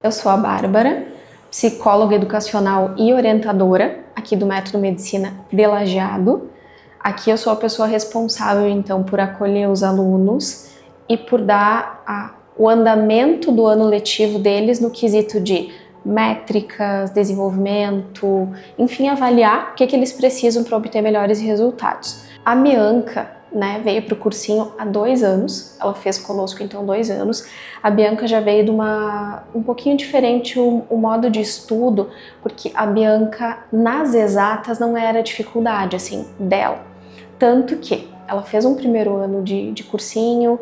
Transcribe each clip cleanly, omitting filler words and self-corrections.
Eu sou a Bárbara, psicóloga educacional e orientadora aqui do Método Medicina de Lajeado. Aqui eu sou a pessoa responsável, então, por acolher os alunos e por dar o andamento do ano letivo deles no quesito de métricas, desenvolvimento, enfim, avaliar o que eles precisam para obter melhores resultados. A Bianca, veio para o cursinho há 2 anos, ela fez conosco então 2 anos. A Bianca já veio de um pouquinho diferente o modo de estudo, porque a Bianca nas exatas não era dificuldade assim dela, tanto que ela fez um primeiro ano de cursinho,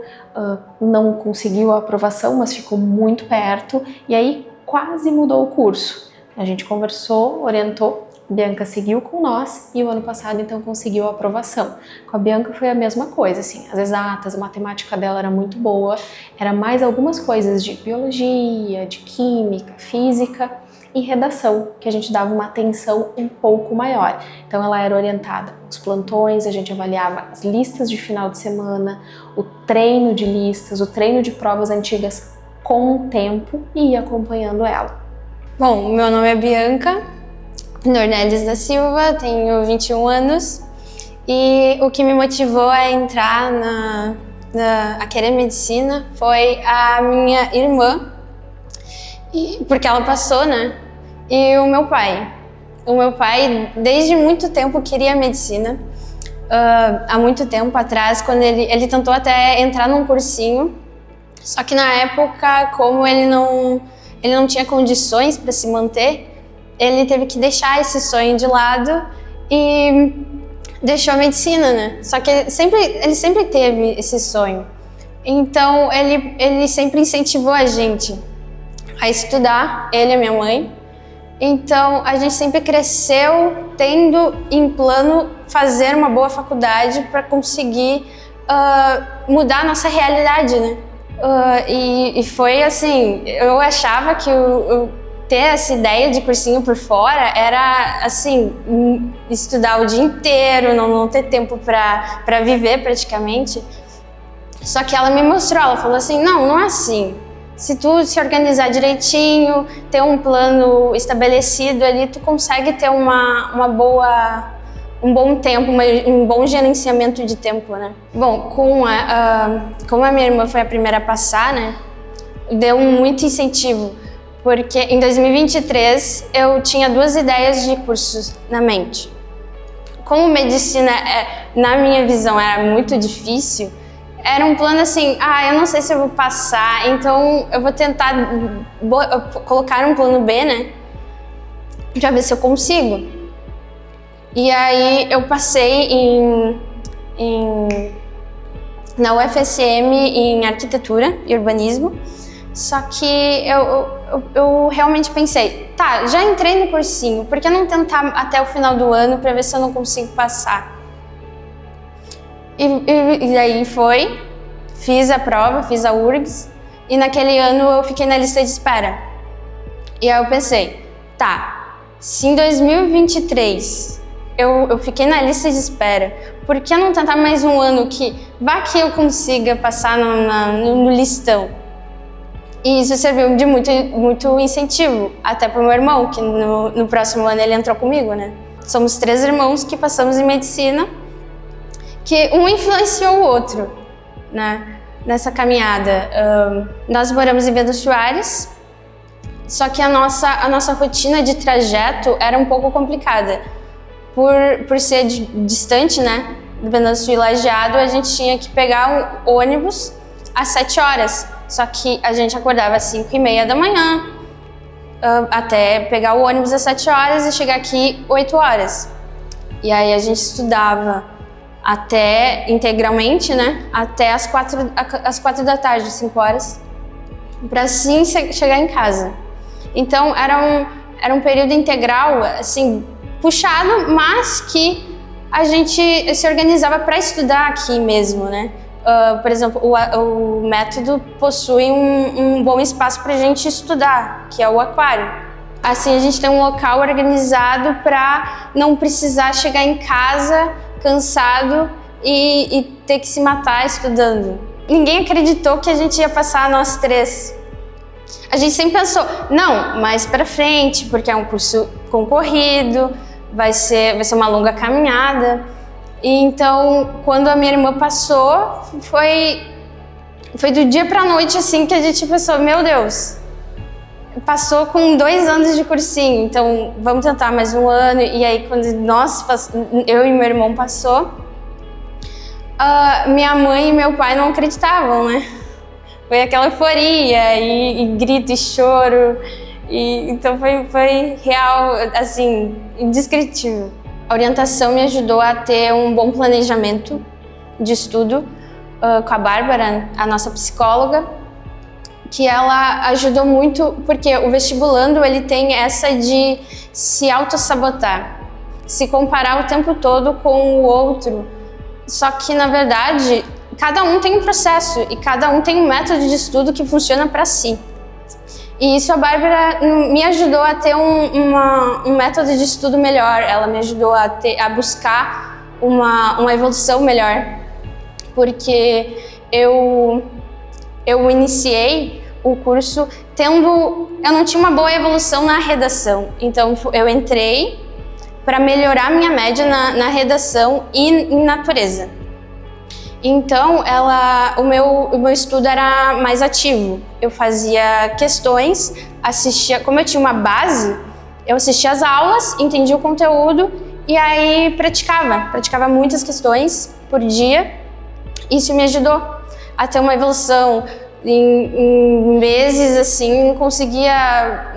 não conseguiu a aprovação, mas ficou muito perto e aí quase mudou o curso. A gente conversou, orientou, a Bianca seguiu com nós e o ano passado então conseguiu a aprovação. Com a Bianca foi a mesma coisa, assim, as exatas, a matemática dela era muito boa, era mais algumas coisas de biologia, de química, física e redação, que a gente dava uma atenção um pouco maior. Então ela era orientada nos plantões, a gente avaliava as listas de final de semana, o treino de listas, o treino de provas antigas com o tempo e ia acompanhando ela. Bom, meu nome é Bianca Dornelles da Silva, tenho 21 anos e o que me motivou a entrar a querer medicina foi a minha irmã, porque ela passou, e o meu pai. O meu pai, desde muito tempo, queria medicina. Há muito tempo atrás, quando ele tentou até entrar num cursinho, só que na época, como ele não tinha condições para se manter, ele teve que deixar esse sonho de lado e deixou a medicina, Só que ele sempre teve esse sonho. Então, ele sempre incentivou a gente a estudar, ele e a minha mãe. Então, a gente sempre cresceu tendo em plano fazer uma boa faculdade para conseguir mudar a nossa realidade, E foi assim, eu achava que ter essa ideia de cursinho por fora era, assim, estudar o dia inteiro, não ter tempo para viver praticamente. Só que ela me mostrou, ela falou assim, não é assim. Se tu se organizar direitinho, ter um plano estabelecido ali, tu consegue ter um bom tempo, um bom gerenciamento de tempo, Bom, como a minha irmã foi a primeira a passar, deu muito incentivo. Porque em 2023 eu tinha 2 ideias de cursos na mente. Como medicina, na minha visão, era muito difícil, era um plano assim, eu não sei se eu vou passar, então eu vou tentar colocar um plano B, pra ver se eu consigo. E aí eu passei na UFSM em arquitetura e urbanismo. Só que eu realmente pensei, já entrei no cursinho, por que não tentar até o final do ano para ver se eu não consigo passar? E aí fiz a prova, fiz a URGS, e naquele ano eu fiquei na lista de espera. E aí eu pensei, se em 2023 eu fiquei na lista de espera, por que não tentar mais um ano que eu consiga passar no listão? E isso serviu de muito incentivo, até para o meu irmão, que no próximo ano ele entrou comigo, Somos 3 irmãos que passamos em medicina, que um influenciou o outro, nessa caminhada. Nós moramos em Venâncio Soares, só que a nossa rotina de trajeto era um pouco complicada. Por ser distante, do Venâncio e Lajeado, a gente tinha que pegar um ônibus às 7 horas. Só que a gente acordava às 5h30 da manhã, até pegar o ônibus às 7 horas e chegar aqui 8 horas. E aí a gente estudava até integralmente, até às 4 da tarde, 5 horas, para assim chegar em casa. Então era um período integral, assim, puxado, mas que a gente se organizava para estudar aqui mesmo, Por exemplo, o método possui um bom espaço para a gente estudar, que é o aquário. Assim, a gente tem um local organizado para não precisar chegar em casa cansado e ter que se matar estudando. Ninguém acreditou que a gente ia passar nós 3. A gente sempre pensou, não, mais pra frente, porque é um curso concorrido, vai ser uma longa caminhada. E então, quando a minha irmã passou, foi do dia pra noite, assim, que a gente pensou, meu Deus, passou com 2 anos de cursinho, então vamos tentar mais 1 ano. E aí, quando eu e meu irmão passou, minha mãe e meu pai não acreditavam, né? Foi aquela euforia e grito e choro, então foi real, assim, indescritível. A orientação me ajudou a ter um bom planejamento de estudo com a Bárbara, a nossa psicóloga, que ela ajudou muito, porque o vestibulando ele tem essa de se autossabotar, se comparar o tempo todo com o outro, só que na verdade cada um tem um processo e cada um tem um método de estudo que funciona para si. E isso a Bárbara me ajudou a ter um método de estudo melhor, ela me ajudou a buscar uma evolução melhor, porque eu iniciei o curso eu não tinha uma boa evolução na redação, então eu entrei para melhorar minha média na redação e em natureza. Então, o meu estudo era mais ativo. Eu fazia questões, como eu tinha uma base, eu assistia as aulas, entendia o conteúdo e aí praticava muitas questões por dia. Isso me ajudou a ter uma evolução. Em meses, assim, conseguia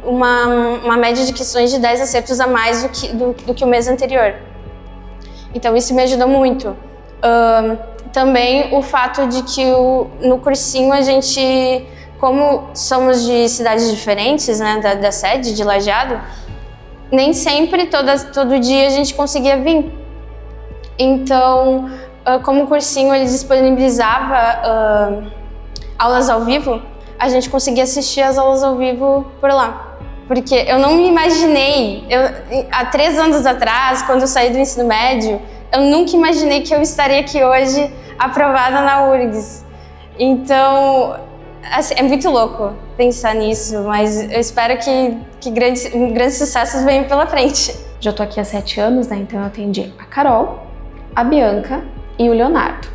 uma média de questões de 10 acertos a mais do que o mês anterior. Então, isso me ajudou muito. Também o fato de que no cursinho a gente, como somos de cidades diferentes, né, da sede de Lajeado, nem sempre, todo dia a gente conseguia vir. Então, como o cursinho ele disponibilizava aulas ao vivo, a gente conseguia assistir as aulas ao vivo por lá. Porque eu não me imaginei, há 3 anos atrás, quando eu saí do ensino médio, eu nunca imaginei que eu estaria aqui hoje aprovada na URGS. Então, assim, é muito louco pensar nisso, mas eu espero que grandes sucessos venham pela frente. Já tô aqui há 7 anos, né? Então eu atendi a Carol, a Bianca e o Leonardo.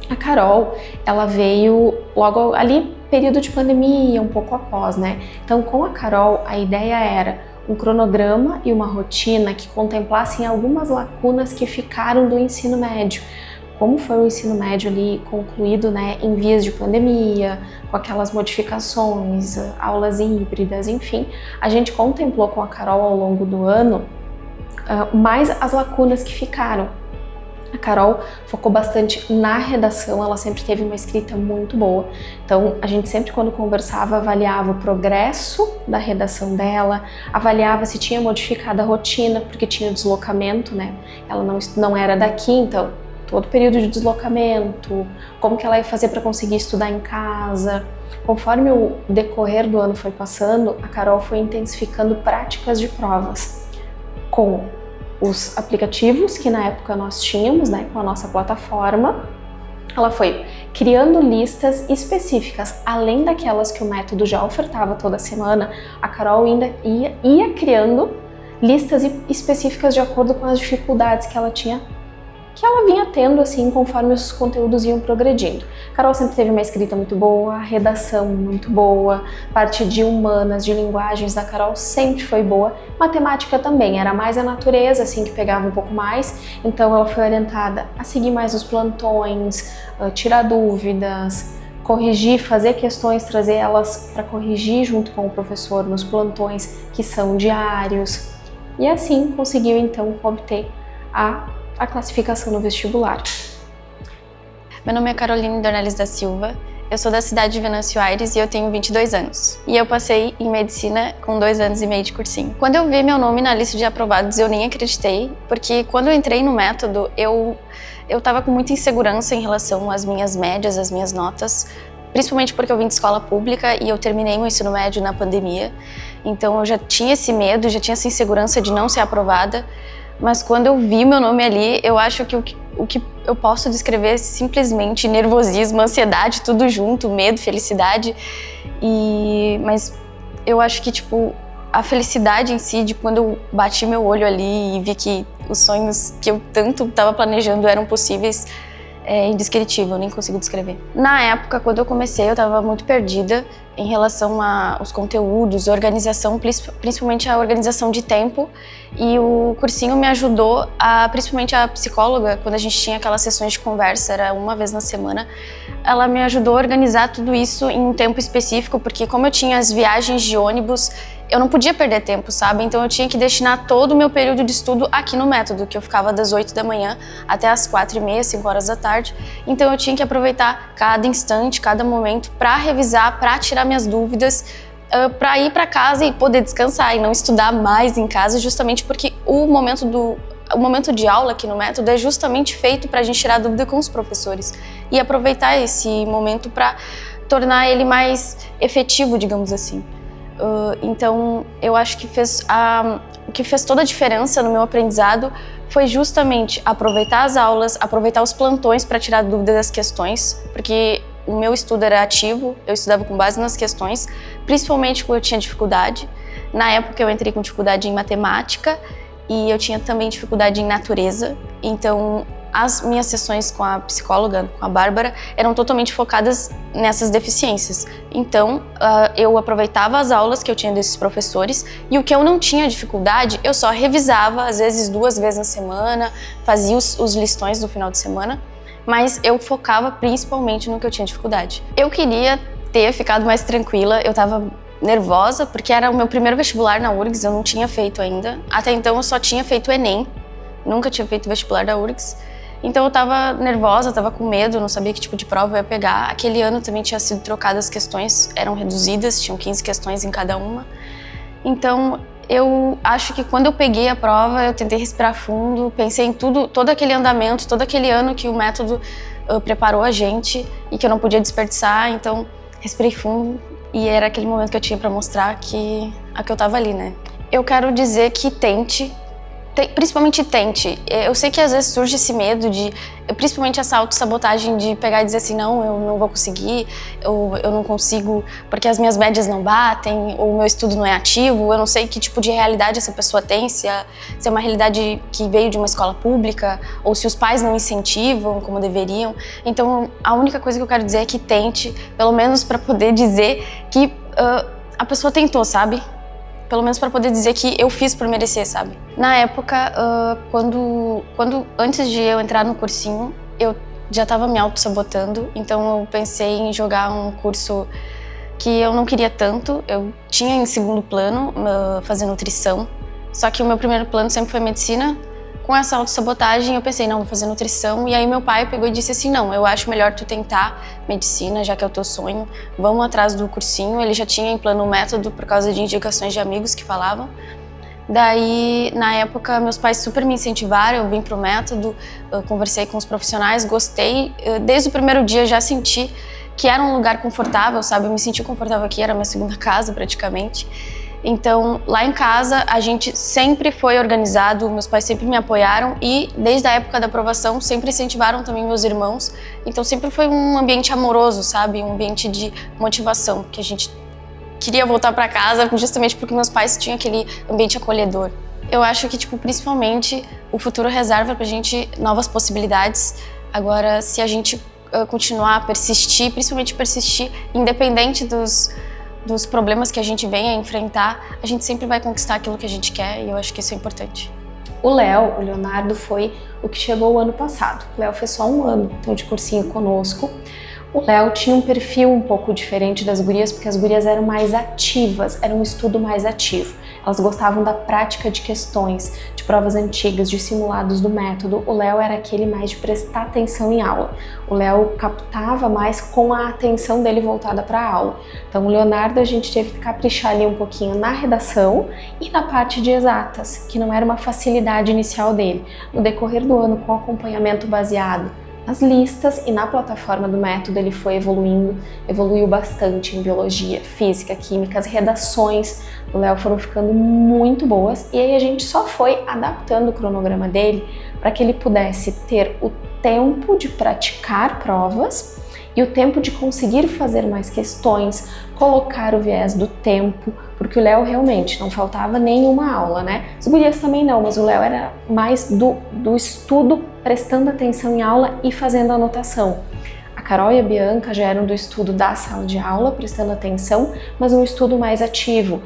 A Carol, ela veio logo ali, período de pandemia, um pouco após, né? Então, com a Carol, a ideia era um cronograma e uma rotina que contemplassem algumas lacunas que ficaram do ensino médio. Como foi o ensino médio ali concluído, né, em vias de pandemia, com aquelas modificações, aulas híbridas, enfim, a gente contemplou com a Carol ao longo do ano mais as lacunas que ficaram. A Carol focou bastante na redação, ela sempre teve uma escrita muito boa. Então, a gente sempre, quando conversava, avaliava o progresso da redação dela, avaliava se tinha modificado a rotina, porque tinha deslocamento, né? Ela não era daqui, então, todo período de deslocamento, como que ela ia fazer para conseguir estudar em casa. Conforme o decorrer do ano foi passando, a Carol foi intensificando práticas de provas com os aplicativos que na época nós tínhamos, né, com a nossa plataforma. Ela foi criando listas específicas, além daquelas que o método já ofertava toda semana, a Carol ainda ia criando listas específicas de acordo com as dificuldades que ela vinha tendo, assim, conforme os conteúdos iam progredindo. A Carol sempre teve uma escrita muito boa, redação muito boa, parte de humanas, de linguagens da Carol sempre foi boa, matemática também, era mais a natureza, assim, que pegava um pouco mais, então ela foi orientada a seguir mais os plantões, tirar dúvidas, corrigir, fazer questões, trazer elas para corrigir junto com o professor nos plantões que são diários, e assim conseguiu então obter a classificação no vestibular. Meu nome é Caroline Dornelles da Silva, eu sou da cidade de Venâncio Aires e eu tenho 22 anos. E eu passei em medicina com 2 anos e meio de cursinho. Quando eu vi meu nome na lista de aprovados, eu nem acreditei, porque quando eu entrei no método, eu tava com muita insegurança em relação às minhas médias, às minhas notas, principalmente porque eu vim de escola pública e eu terminei meu ensino médio na pandemia. Então eu já tinha esse medo, já tinha essa insegurança de não ser aprovada. Mas quando eu vi meu nome ali, eu acho que o que eu posso descrever é simplesmente nervosismo, ansiedade, tudo junto, medo, felicidade. Mas eu acho que, tipo, a felicidade em si, de quando eu bati meu olho ali e vi que os sonhos que eu tanto estava planejando eram possíveis, é indescritível, eu nem consigo descrever. Na época, quando eu comecei, eu estava muito perdida em relação aos conteúdos, organização, principalmente a organização de tempo. E o cursinho me ajudou, principalmente a psicóloga, quando a gente tinha aquelas sessões de conversa, era uma vez na semana, ela me ajudou a organizar tudo isso em um tempo específico, porque como eu tinha as viagens de ônibus, eu não podia perder tempo, sabe? Então eu tinha que destinar todo o meu período de estudo aqui no método, que eu ficava das 8 da manhã até as 4h30, 5 horas da tarde. Então eu tinha que aproveitar cada instante, cada momento para revisar, para tirar minhas dúvidas, para ir para casa e poder descansar e não estudar mais em casa, justamente porque o momento de aula aqui no método é justamente feito para a gente tirar dúvida com os professores e aproveitar esse momento para tornar ele mais efetivo, digamos assim. Então, eu acho que o que fez toda a diferença no meu aprendizado foi justamente aproveitar as aulas, aproveitar os plantões para tirar dúvidas das questões, porque o meu estudo era ativo, eu estudava com base nas questões, principalmente quando eu tinha dificuldade. Na época eu entrei com dificuldade em matemática e eu tinha também dificuldade em natureza, então as minhas sessões com a psicóloga, com a Bárbara, eram totalmente focadas nessas deficiências. Então, eu aproveitava as aulas que eu tinha desses professores e o que eu não tinha dificuldade, eu só revisava, às vezes 2 vezes na semana, fazia os listões do final de semana, mas eu focava principalmente no que eu tinha dificuldade. Eu queria ter ficado mais tranquila, eu estava nervosa, porque era o meu primeiro vestibular na URGS, eu não tinha feito ainda. Até então eu só tinha feito o Enem, nunca tinha feito vestibular da URGS. Então eu tava nervosa, tava com medo, não sabia que tipo de prova eu ia pegar. Aquele ano também tinha sido trocadas as questões, eram reduzidas, tinham 15 questões em cada uma. Então eu acho que quando eu peguei a prova, eu tentei respirar fundo, pensei em todo aquele andamento, todo aquele ano que o método preparou a gente e que eu não podia desperdiçar. Então respirei fundo e era aquele momento que eu tinha para mostrar que eu tava ali, né? Eu quero dizer que principalmente tente. Eu sei que às vezes surge esse medo principalmente essa autossabotagem de pegar e dizer assim, não, eu não vou conseguir, eu não consigo porque as minhas médias não batem, ou o meu estudo não é ativo, eu não sei que tipo de realidade essa pessoa tem, se é uma realidade que veio de uma escola pública, ou se os pais não incentivam como deveriam. Então, a única coisa que eu quero dizer é que tente, pelo menos para poder dizer que a pessoa tentou, sabe? Pelo menos para poder dizer que eu fiz por merecer, sabe? Na época, antes de eu entrar no cursinho, eu já estava me auto-sabotando, então eu pensei em jogar um curso que eu não queria tanto. Eu tinha em segundo plano fazer nutrição, só que o meu primeiro plano sempre foi medicina. Com essa autossabotagem, eu pensei, não, vou fazer nutrição. E aí meu pai pegou e disse assim, não, eu acho melhor tu tentar medicina, já que é o teu sonho. Vamos atrás do cursinho. Ele já tinha em plano o método por causa de indicações de amigos que falavam. Daí, na época, meus pais super me incentivaram, eu vim pro método, eu conversei com os profissionais, gostei. Desde o primeiro dia já senti que era um lugar confortável, sabe? Eu me senti confortável aqui, era a minha segunda casa praticamente. Então, lá em casa, a gente sempre foi organizado, meus pais sempre me apoiaram e, desde a época da aprovação, sempre incentivaram também meus irmãos. Então, sempre foi um ambiente amoroso, sabe? Um ambiente de motivação, que a gente queria voltar para casa justamente porque meus pais tinham aquele ambiente acolhedor. Eu acho que, tipo, principalmente, o futuro reserva pra gente novas possibilidades. Agora, se a gente continuar a persistir, principalmente persistir, independente dos problemas que a gente vem a enfrentar, a gente sempre vai conquistar aquilo que a gente quer e eu acho que isso é importante. O Leonardo, foi o que chegou o ano passado. O Léo fez só um ano então, de cursinho conosco. O Léo tinha um perfil um pouco diferente das gurias, porque as gurias eram mais ativas, era um estudo mais ativo. Elas gostavam da prática de questões, de provas antigas, de simulados do método. O Léo era aquele mais de prestar atenção em aula. O Léo captava mais com a atenção dele voltada para a aula. Então o Leonardo a gente teve que caprichar ali um pouquinho na redação e na parte de exatas, que não era uma facilidade inicial dele. No decorrer do ano, com acompanhamento baseado nas listas e na plataforma do método, ele foi evoluiu bastante em biologia, física, química. As redações do Léo foram ficando muito boas e aí a gente só foi adaptando o cronograma dele para que ele pudesse ter o tempo de praticar provas E o tempo de conseguir fazer mais questões, colocar o viés do tempo, porque o Léo realmente não faltava nenhuma aula, né? As gurias também não, mas o Léo era mais do estudo, prestando atenção em aula e fazendo anotação. A Carol e a Bianca já eram do estudo da sala de aula, prestando atenção, mas um estudo mais ativo,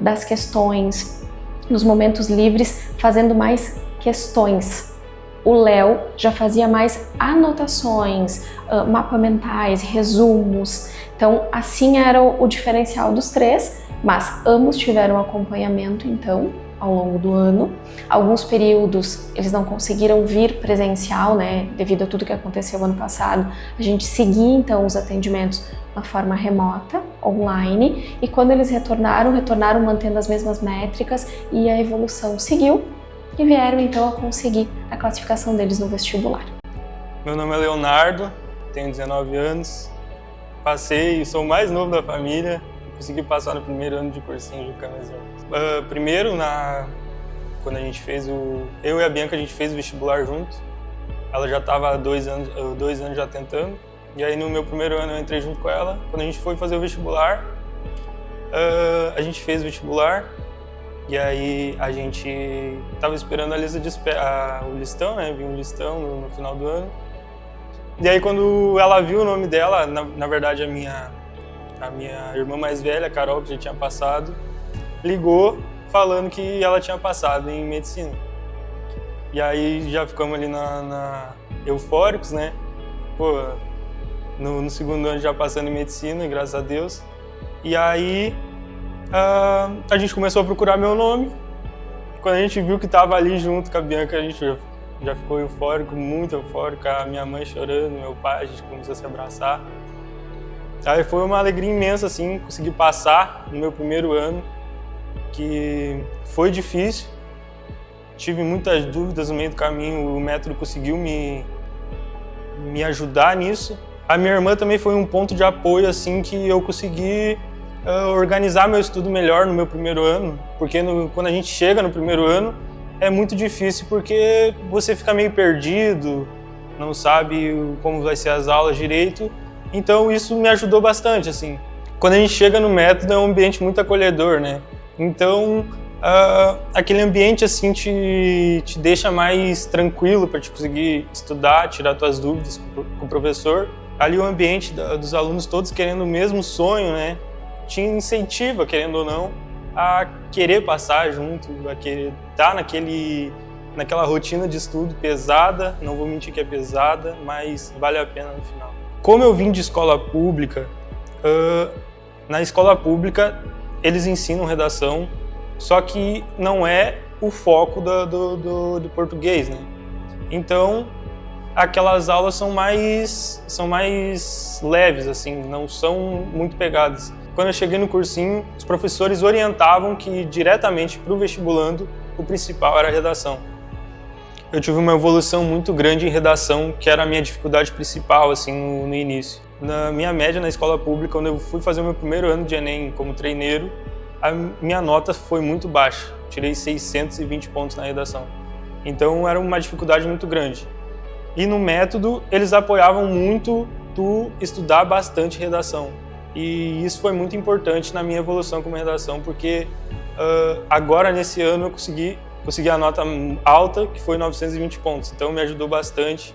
das questões, nos momentos livres, fazendo mais questões. O Léo já fazia mais anotações, mapas mentais, resumos. Então, assim era o diferencial dos três, mas ambos tiveram acompanhamento, então, ao longo do ano. Alguns períodos eles não conseguiram vir presencial, né, devido a tudo que aconteceu ano passado. A gente seguia, então, os atendimentos na forma remota, online, e quando eles retornaram mantendo as mesmas métricas e a evolução seguiu e vieram, então, a conseguir a classificação deles no vestibular. Meu nome é Leonardo, tenho 19 anos, passei, sou o mais novo da família, consegui passar no primeiro ano de cursinho de Canazão. Primeiro, quando a gente fez eu e a Bianca, a gente fez o vestibular junto. Ela já estava há 2 anos já tentando. E aí no meu primeiro ano eu entrei junto com ela. Quando a gente foi fazer o vestibular, a gente fez o vestibular. E aí a gente estava esperando a lista de espera, o listão, né? Vi um listão no final do ano. E aí quando ela viu o nome dela, na verdade a minha irmã mais velha, a Carol, que já tinha passado, ligou falando que ela tinha passado em medicina. E aí já ficamos ali eufóricos, né? Pô, no segundo ano já passando em medicina, graças a Deus. E aí a gente começou a procurar meu nome. Quando a gente viu que estava ali junto com a Bianca, a gente já ficou eufórico, muito eufórico. A minha mãe chorando, meu pai, a gente começou a se abraçar. Aí foi uma alegria imensa, assim, conseguir passar no meu primeiro ano, que foi difícil. Tive muitas dúvidas no meio do caminho, o método conseguiu me ajudar nisso. A minha irmã também foi um ponto de apoio, assim, que eu consegui organizar meu estudo melhor no meu primeiro ano, porque quando a gente chega no primeiro ano é muito difícil, porque você fica meio perdido, não sabe como vai ser as aulas direito. Então isso me ajudou bastante, assim. Quando a gente chega no método é um ambiente muito acolhedor, né? Então aquele ambiente assim te deixa mais tranquilo para te conseguir estudar, tirar tuas dúvidas com o professor. Ali o ambiente dos alunos todos querendo o mesmo sonho, né? Te incentiva, querendo ou não, a querer passar junto, a querer estar naquela rotina de estudo pesada. Não vou mentir que é pesada, mas vale a pena no final. Como eu vim de escola pública, na escola pública eles ensinam redação, só que não é o foco do português, né? Então, aquelas aulas são mais leves, assim, não são muito pegadas. Quando eu cheguei no cursinho, os professores orientavam que diretamente para o vestibulando o principal era a redação. Eu tive uma evolução muito grande em redação, que era a minha dificuldade principal, assim, no início. Na minha média na escola pública, quando eu fui fazer o meu primeiro ano de Enem como treineiro, a minha nota foi muito baixa. Tirei 620 pontos na redação. Então era uma dificuldade muito grande. E no método, eles apoiavam muito tu estudar bastante redação. E isso foi muito importante na minha evolução como redação, porque agora nesse ano eu consegui a nota alta, que foi 920 pontos, então me ajudou bastante.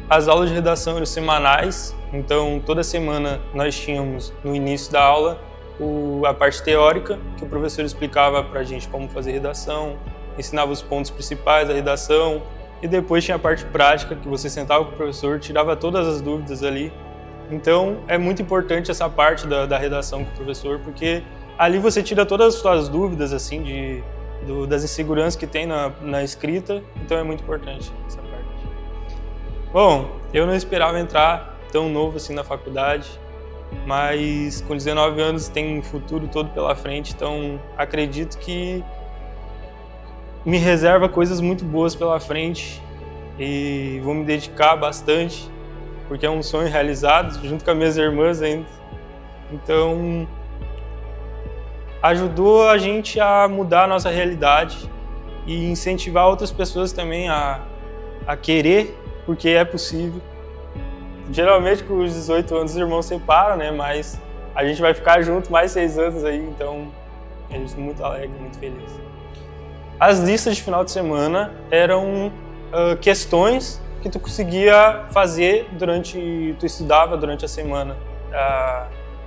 As aulas de redação eram semanais, então toda semana nós tínhamos no início da aula a parte teórica, que o professor explicava pra gente como fazer redação, ensinava os pontos principais da redação, e depois tinha a parte prática, que você sentava com o professor, tirava todas as dúvidas ali. Então é muito importante essa parte da redação com o professor, porque ali você tira todas as suas dúvidas, assim, das inseguranças que tem na escrita, então é muito importante essa parte. Bom, eu não esperava entrar tão novo assim na faculdade, mas com 19 anos tem um futuro todo pela frente, então acredito que me reserva coisas muito boas pela frente e vou me dedicar bastante, porque é um sonho realizado, junto com as minhas irmãs ainda. Então, ajudou a gente a mudar a nossa realidade e incentivar outras pessoas também a querer, porque é possível. Geralmente com os 18 anos os irmãos separam, né? Mas a gente vai ficar junto mais 6 anos aí, então a gente muito alegre, muito feliz. As listas de final de semana eram questões que tu conseguia fazer tu estudava durante a semana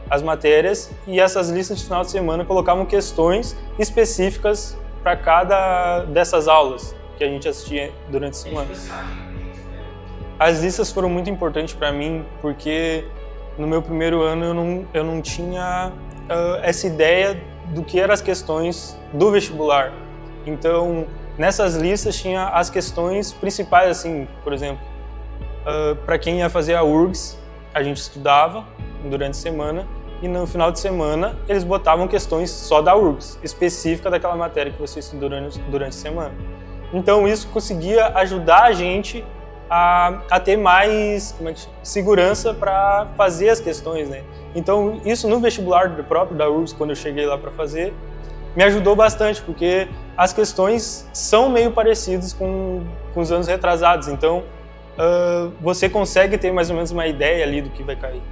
as matérias, e essas listas de final de semana colocavam questões específicas para cada dessas aulas que a gente assistia durante a semana. As listas foram muito importantes para mim porque no meu primeiro ano eu não tinha essa ideia do que eram as questões do vestibular. Então, nessas listas tinha as questões principais, assim, por exemplo, para quem ia fazer a URGS, a gente estudava durante a semana e no final de semana eles botavam questões só da URGS, específica daquela matéria que você estudou durante a semana. Então, isso conseguia ajudar a gente a ter mais segurança para fazer as questões, né? Então, isso no vestibular próprio da URGS, quando eu cheguei lá para fazer, me ajudou bastante, porque as questões são meio parecidas com os anos retrasados. Então, você consegue ter mais ou menos uma ideia ali do que vai cair.